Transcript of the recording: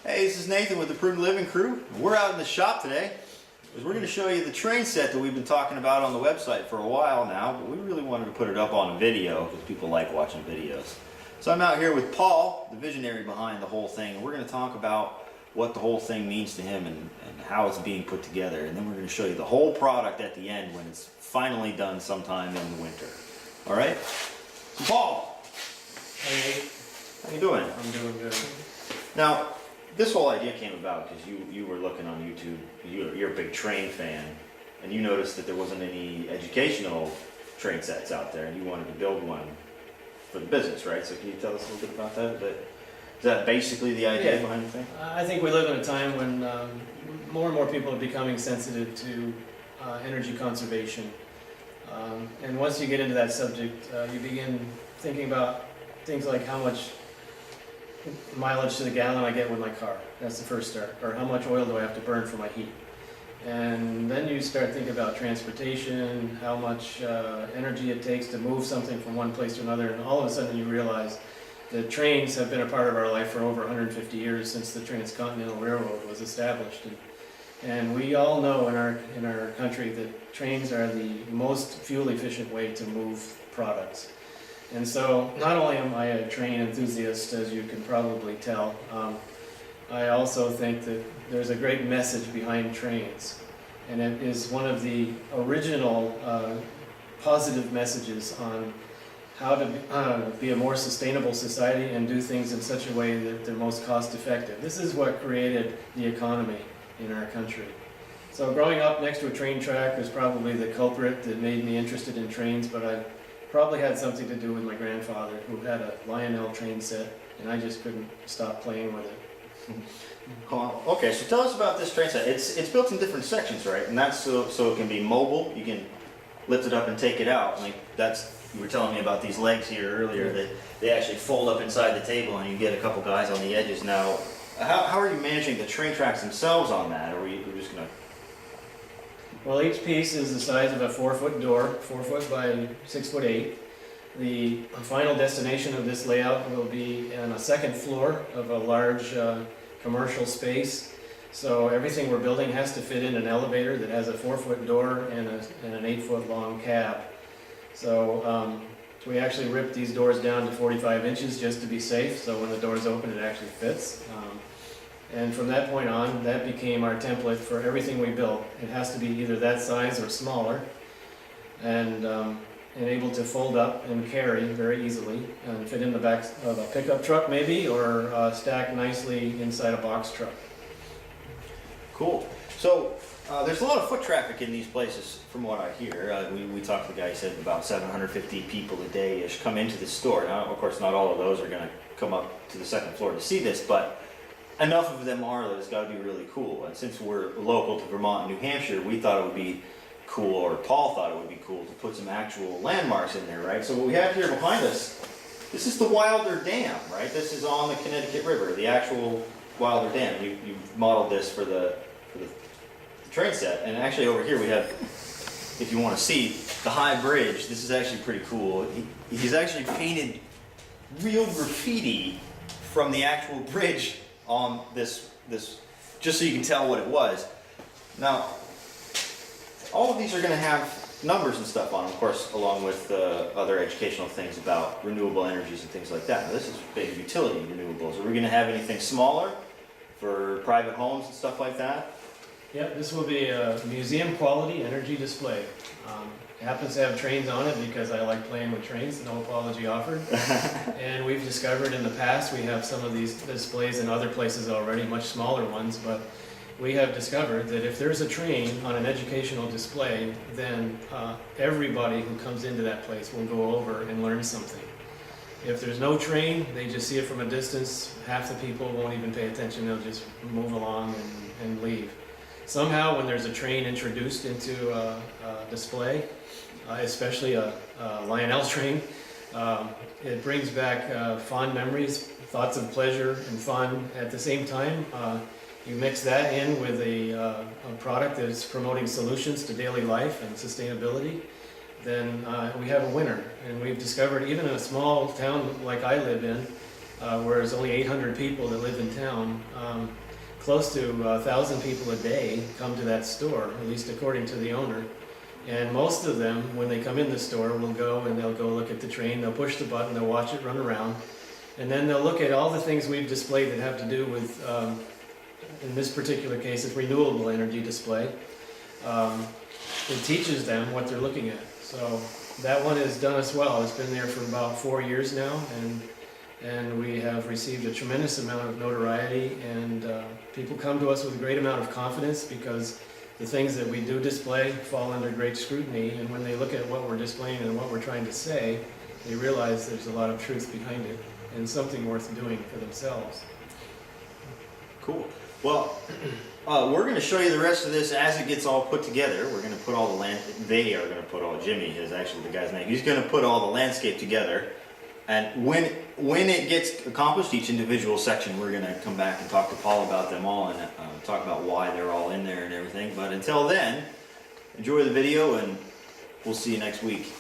Hey, this is Nathan with the Prudent Living crew. We're out in the shop today because we're going to show you the train set that we've been talking about on the website for a while now, but we really wanted to put it up on a video because people like watching videos. So I'm out here with Paul, the visionary behind the whole thing, and we're going to talk about what the whole thing means to him and how it's being put together. And then we're going to show you the whole product at the end when it's finally done sometime in the winter. All right? So Paul, Hey, how you doing? I'm doing good. Now, this whole idea came about because you were looking on YouTube, you're a big train fan, and you noticed that there wasn't any educational train sets out there, and you wanted to build one for the business, right? So can you tell us a little bit about that? Is that basically the idea behind the thing? I think we live in a time when more and more people are becoming sensitive to energy conservation. And once you get into that subject, you begin thinking about things like how much mileage to the gallon I get with my car. That's the first start. Or how much oil do I have to burn for my heat? And then you start thinking about transportation, how much energy it takes to move something from one place to another, and all of a sudden you realize that trains have been a part of our life for over 150 years since the Transcontinental Railroad was established. And we all know in our country that trains are the most fuel efficient way to move products. And so not only am I a train enthusiast, as you can probably tell, I also think that there's a great message behind trains. And it is one of the original positive messages on how to be a more sustainable society and do things in such a way that they're most cost effective. This is what created the economy in our country. So growing up next to a train track was probably the culprit that made me interested in trains, but I probably had something to do with my grandfather, who had a Lionel train set, and I just couldn't stop playing with it. Okay, so tell us about this train set. It's built in different sections, right? And that's so it can be mobile. You can lift it up and take it out. Like you were telling me about these legs here earlier that they actually fold up inside the table, and you get a couple guys on the edges. Now, how are you managing the train tracks themselves on that? Or are you just gonna? Well, each piece is the size of a 4-foot door, 4 foot by 6'8". The final destination of this layout will be on a second floor of a large commercial space. So everything we're building has to fit in an elevator that has a 4-foot door and an 8-foot long cab. So we actually ripped these doors down to 45 inches just to be safe, so when the doors open it actually fits. And from that point on, that became our template for everything we built. It has to be either that size or smaller, and able to fold up and carry very easily, and fit in the back of a pickup truck maybe, or stack nicely inside a box truck. Cool. So there's a lot of foot traffic in these places, from what I hear. We talked to the guy. He said about 750 people a day-ish come into the store. Now, of course, not all of those are going to come up to the second floor to see this, but enough of them are that it's got to be really cool. And since we're local to Vermont and New Hampshire, we thought it would be cool, or Paul thought it would be cool, to put some actual landmarks in there, right? So what we have here behind us, this is the Wilder Dam, right? This is on the Connecticut River, the actual Wilder Dam. You've modeled this for the train set. And actually over here we have, if you want to see, the high bridge. This is actually pretty cool. He's actually painted real graffiti from the actual bridge on this, just so you can tell what it was. Now, all of these are going to have numbers and stuff on them, of course, along with other educational things about renewable energies and things like that. Now, this is big utility renewables. Are we going to have anything smaller for private homes and stuff like that? Yep, this will be a museum quality energy display. It happens to have trains on it because I like playing with trains, no apology offered. And we've discovered in the past, we have some of these displays in other places already, much smaller ones, but we have discovered that if there's a train on an educational display, then everybody who comes into that place will go over and learn something. If there's no train, they just see it from a distance. Half the people won't even pay attention, they'll just move along and leave. Somehow, when there's a train introduced into a display, especially a Lionel train, it brings back fond memories, thoughts of pleasure and fun. At the same time, you mix that in with a product that's promoting solutions to daily life and sustainability, then we have a winner. And we've discovered, even in a small town like I live in, whereas only 800 people that live in town. Close to 1,000 people a day come to that store, at least according to the owner. And most of them, when they come in the store, will go and they'll go look at the train, they'll push the button, they'll watch it run around, and then they'll look at all the things we've displayed that have to do with, in this particular case, it's renewable energy display. It teaches them what they're looking at. So that one has done us well. It's been there for about 4 years now, and we have received a tremendous amount of notoriety, and people come to us with a great amount of confidence because the things that we do display fall under great scrutiny, and when they look at what we're displaying and what we're trying to say, they realize there's a lot of truth behind it and something worth doing for themselves. Cool. Well, we're going to show you the rest of this as it gets all put together. We're going to put all the they are going to put all, Jimmy is actually the guy's name. He's going to put all the landscape together. And when it gets accomplished, each individual section, we're going to come back and talk to Paul about them all and talk about why they're all in there and everything. But until then, enjoy the video and we'll see you next week.